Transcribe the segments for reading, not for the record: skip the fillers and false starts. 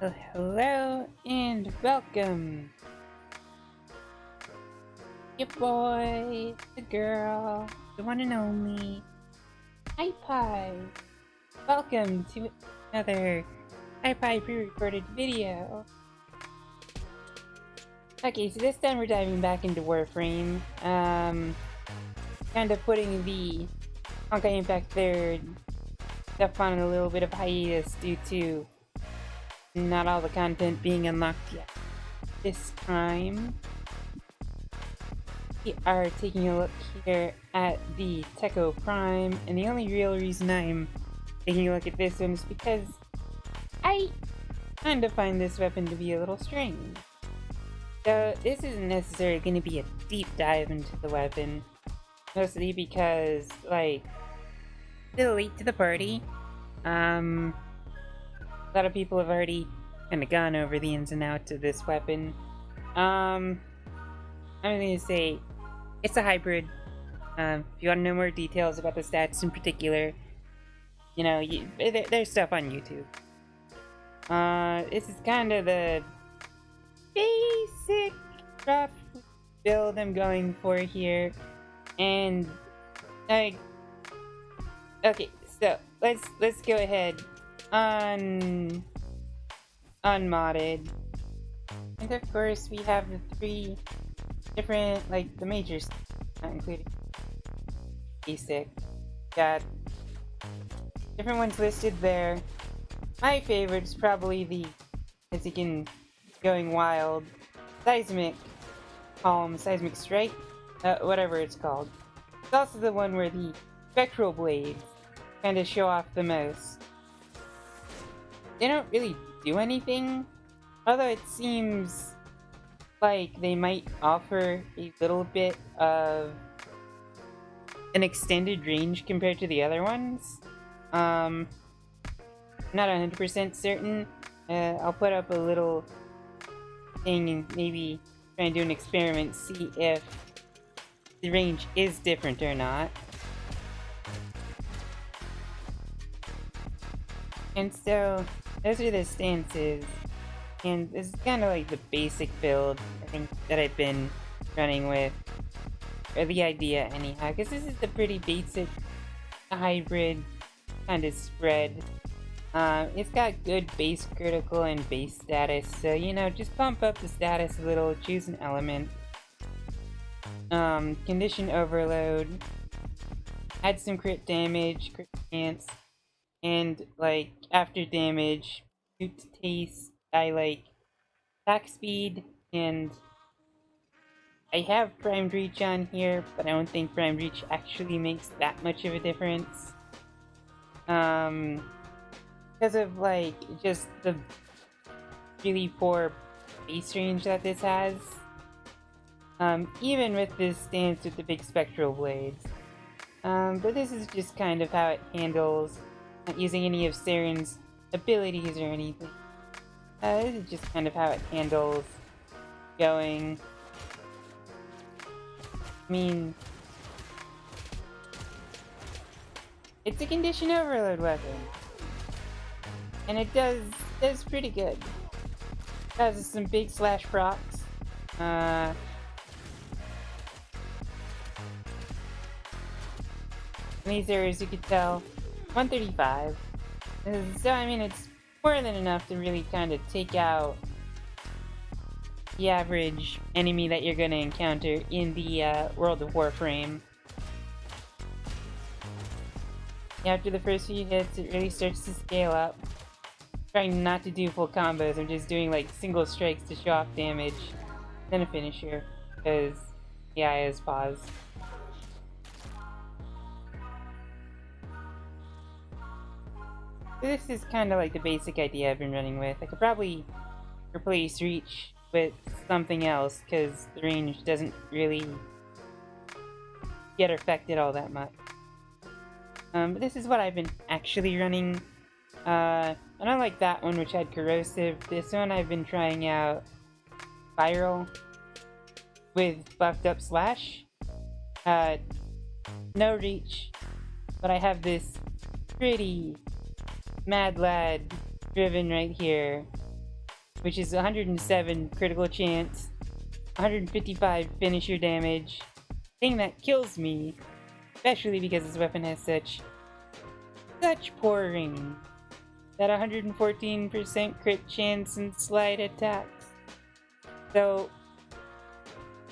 Well, hello and welcome. Your boy, the girl, the one and only, iPie. Welcome to another iPie pre-recorded video. Okay, so this time we're diving back into Warframe. Kind of putting the Honkai Impact 3rd stuff on a little bit of hiatus due to not all the content being unlocked yet. This time, we are taking a look here at the Tekko Prime, and the only real reason I'm taking a look at this one is because I kind of find this weapon to be a little strange. So this isn't necessarily going to be a deep dive into the weapon, mostly because, still late to the party. A lot of people have already kind of gone over the ins and outs of this weapon. I'm going to say it's a hybrid. If you want to know more details about the stats in particular, there's stuff on YouTube. This is kind of the basic rough build I'm going for here, and okay, so let's go ahead unmodded, and of course we have the three different, the majors, not including basic. Got different ones listed there. My favorite is probably the, as you can, going wild, seismic strike, whatever it's called. It's also the one where the spectral blades kind of show off the most. They don't really do anything, although it seems like they might offer a little bit of an extended range compared to the other ones. Not 100% certain. I'll put up a little thing and maybe try and do an experiment, see if the range is different or not. And so, those are the stances, and this is kind of like the basic build, I think, that I've been running with, or the idea anyhow, because this is a pretty basic hybrid kind of spread. It's got good base critical and base status, so just bump up the status a little, choose an element. Condition overload, add some crit damage, crit chance, and after damage, shoot taste. I attack speed, and I have primed reach on here, but I don't think primed reach actually makes that much of a difference. Because of just the really poor base range that this has. Even with this stance with the big spectral blades. But this is just kind of how it handles, not using any of Saren's abilities or anything. This is just kind of how it handles going. I mean, it's a condition overload weapon, and it does pretty good. It has some big slash procs. These are, as you can tell, 135. So I mean, it's more than enough to really kind of take out the average enemy that you're going to encounter in the world of Warframe. After the first few hits, it really starts to scale up. Trying not to do full combos, I'm just doing single strikes to show off damage, then a finisher, because the eye is paused. This is kind of the basic idea I've been running with. I could probably replace reach with something else, because the range doesn't really get affected all that much. But this is what I've been actually running. I don't like that one, which had corrosive. This one I've been trying out viral with buffed up slash. No reach, but I have this pretty mad lad driven right here which is 107 critical chance, 155 finisher damage. Thing that kills me, especially because this weapon has such poor range. That 114% crit chance and slide attacks. So,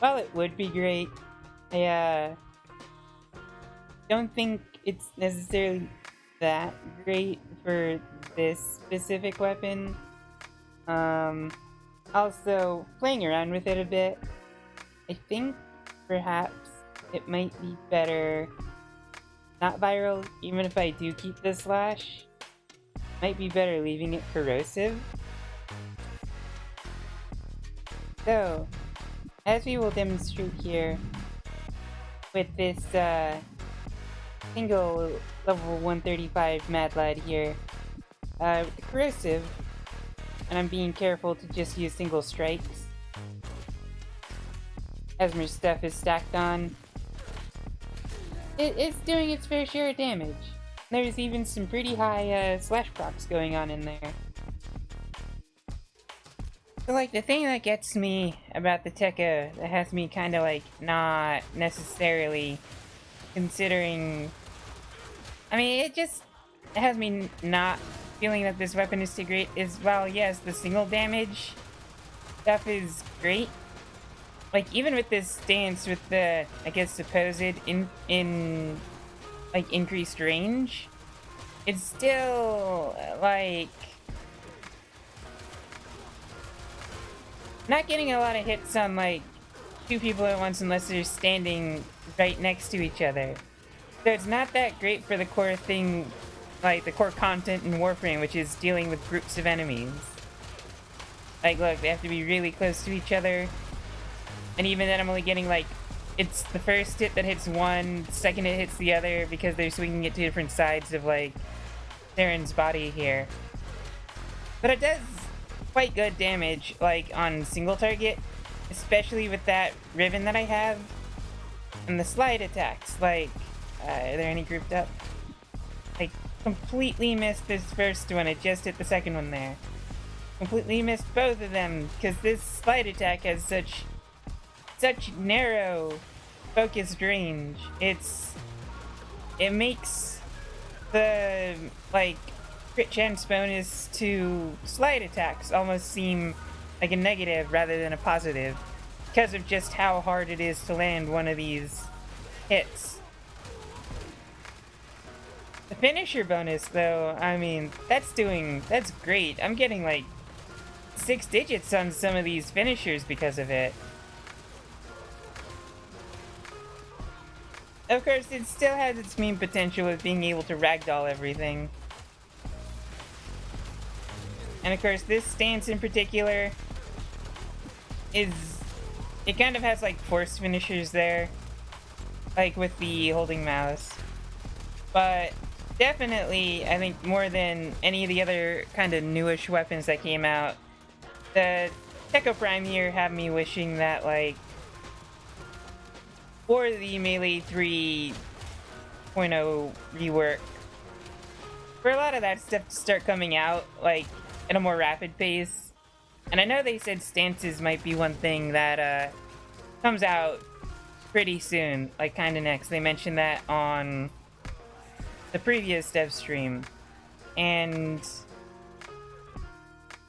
while it would be great, I don't think it's necessarily that great for this specific weapon. Also, playing around with it a bit, I think perhaps it might be better not viral, even if I do keep the slash. Might be better leaving it corrosive. So, as we will demonstrate here with this single level 135 Mad Lad here, with the corrosive, and I'm being careful to just use single strikes as my stuff is stacked on. It's doing its fair share of damage. There's even some pretty high slash procs going on in there. So, like, the thing that gets me about the Tekko, that has me kind of, like, not necessarily considering... I mean, it has me not feeling that this weapon is too great is, well, yes, the single damage stuff is great. Like, even with this stance with the, I guess, supposed increased range, it's still, like, not getting a lot of hits on, like, two people at once unless they're standing right next to each other. So it's not that great for the core thing, like, the core content in Warframe, which is dealing with groups of enemies. Like, look, they have to be really close to each other. And even then, I'm only getting, like, it's the first hit that hits one, second hit hits the other, because they're swinging it to different sides of, like, Theron's body here. But it does quite good damage, like, on single target, especially with that ribbon that I have. And the slide attacks, like, are there any grouped up? I completely missed this first one, it just hit the second one there. Completely missed both of them, because this slide attack has such narrow focused range. It makes the, like, crit chance bonus to slide attacks almost seem like a negative rather than a positive, because of just how hard it is to land one of these hits. The finisher bonus, though, I mean, that's great. I'm getting, like, 6 digits on some of these finishers because of it. Of course, it still has its meme potential of being able to ragdoll everything. And of course, this stance in particular it kind of has, like, forced finishers there. Like, with the holding mouse. But definitely, I think more than any of the other kind of newish weapons that came out, the Tekko Prime here have me wishing that, like, for the Melee 3.0 rework, for a lot of that stuff to start coming out, like, at a more rapid pace. And I know they said stances might be one thing that comes out pretty soon, like, kinda next. They mentioned that on the previous dev stream. And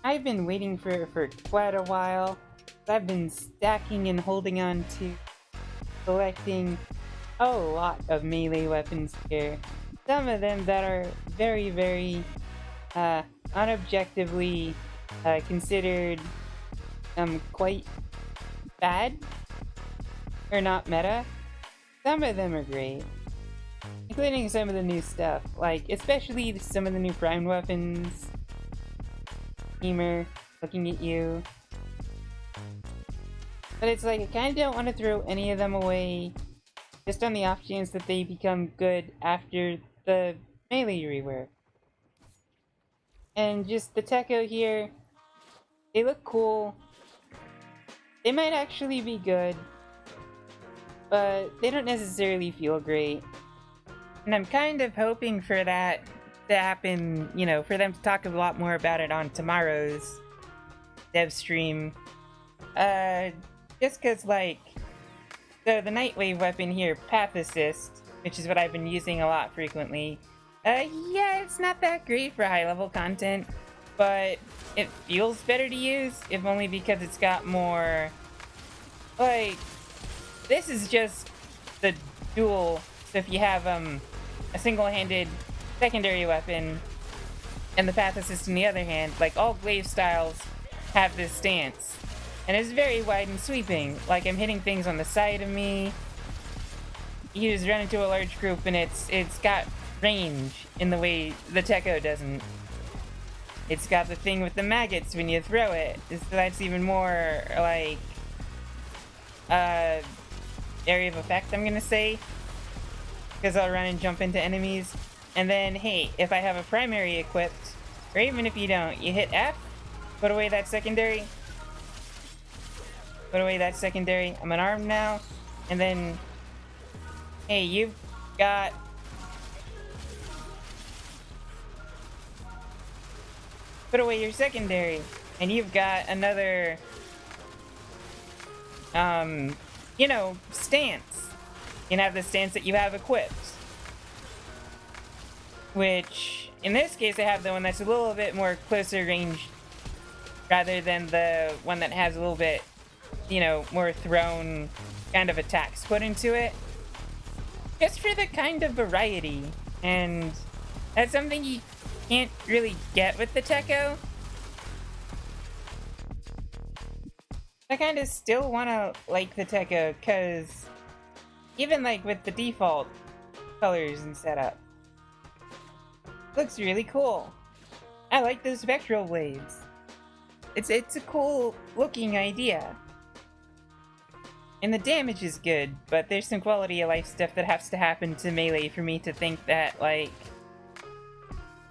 I've been waiting for it for quite a while. I've been stacking and holding on to collecting a lot of melee weapons here. Some of them that are very, very unobjectively considered quite bad or not meta. Some of them are great, including some of the new stuff, like especially some of the new prime weapons. Femur, looking at you. But it's like, I kind of don't want to throw any of them away, just on the off chance that they become good after the melee rework. And just the Tekko here, they look cool. They might actually be good, but they don't necessarily feel great. And I'm kind of hoping for that to happen, you know, for them to talk a lot more about it on tomorrow's dev stream. Just cause like, so the Nightwave weapon here, Path Assist, which is what I've been using a lot frequently. Yeah, it's not that great for high level content, but it feels better to use, if only because it's got more, like, this is just the dual, so if you have a single-handed secondary weapon and the Path Assist in the other hand, like all glaive styles have this stance. And it's very wide and sweeping, like I'm hitting things on the side of me. You just run into a large group and it's got range in the way the Tekko doesn't. It's got the thing with the maggots when you throw it. That's even more like area of effect, I'm gonna say, because I'll run and jump into enemies. And then, hey, if I have a primary equipped, or even if you don't, you hit F, put away that secondary. Put away that secondary. I'm unarmed now. And then, hey, you've got... Put away your secondary. And you've got another... you know, stance. You can have the stance that you have equipped. Which, in this case, I have the one that's a little bit more closer range rather than the one that has a little bit, you know, more thrown kind of attacks put into it. Just for the kind of variety. And that's something you can't really get with the Tekko. I kind of still want to like the Tekko, because even like with the default colors and setup, looks really cool. I like those spectral blades. It's a cool looking idea. And the damage is good, but there's some quality of life stuff that has to happen to Melee for me to think that, like,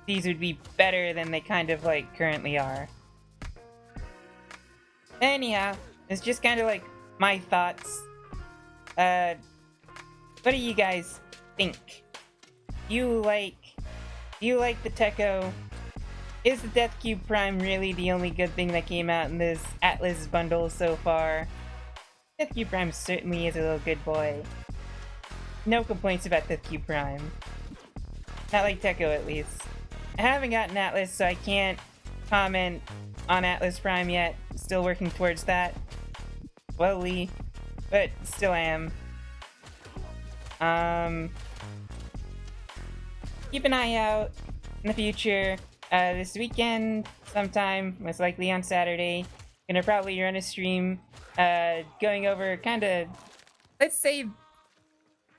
these would be better than they kind of, like, currently are. Anyhow, it's just kind of, like, my thoughts. What do you guys think? Do you like the Tekko? Is the Death Cube Prime really the only good thing that came out in this Atlas bundle so far? Death Cube Prime certainly is a little good boy. No complaints about Death Cube Prime. Not like Tekko, at least. I haven't gotten Atlas, so I can't comment on Atlas Prime yet. Still working towards that. Slowly, but still am. Keep an eye out in the future. This weekend, sometime, most likely on Saturday, gonna probably run a stream, going over kind of, let's say,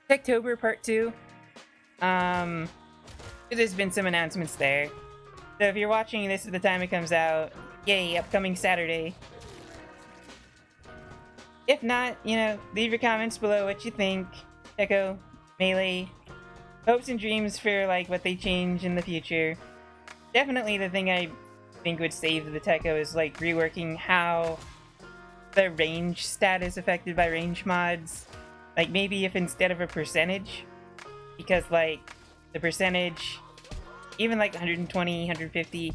Techtober Part 2. There's been some announcements there. So if you're watching this at the time it comes out, yay, upcoming Saturday. If not, you know, leave your comments below what you think. Tekko, Melee, hopes and dreams for, like, what they change in the future. Definitely the thing I think would save the Tekko is, like, reworking how the range stat is affected by range mods. Like, maybe if instead of a percentage, because, like, the percentage, even, like, 120, 150,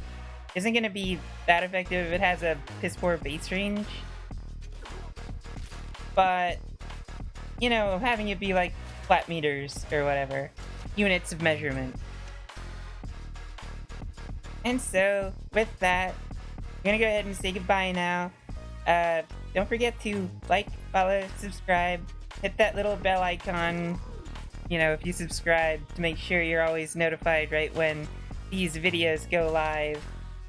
isn't gonna be that effective if it has a piss poor base range. But, you know, having it be, like, flat meters or whatever. Units of measurement. And so, with that, I'm gonna go ahead and say goodbye now. Don't forget to like, follow, subscribe, hit that little bell icon, you know, if you subscribe, to make sure you're always notified right when these videos go live.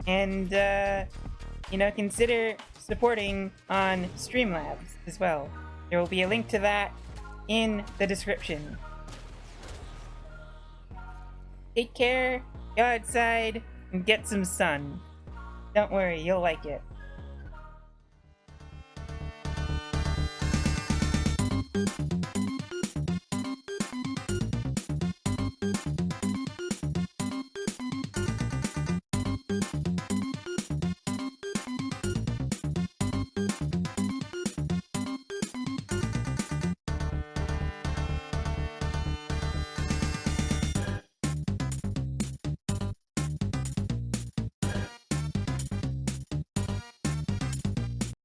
And, you know, consider supporting on Streamlabs as well. There will be a link to that in the description. Take care, go outside, and get some sun. Don't worry, you'll like it.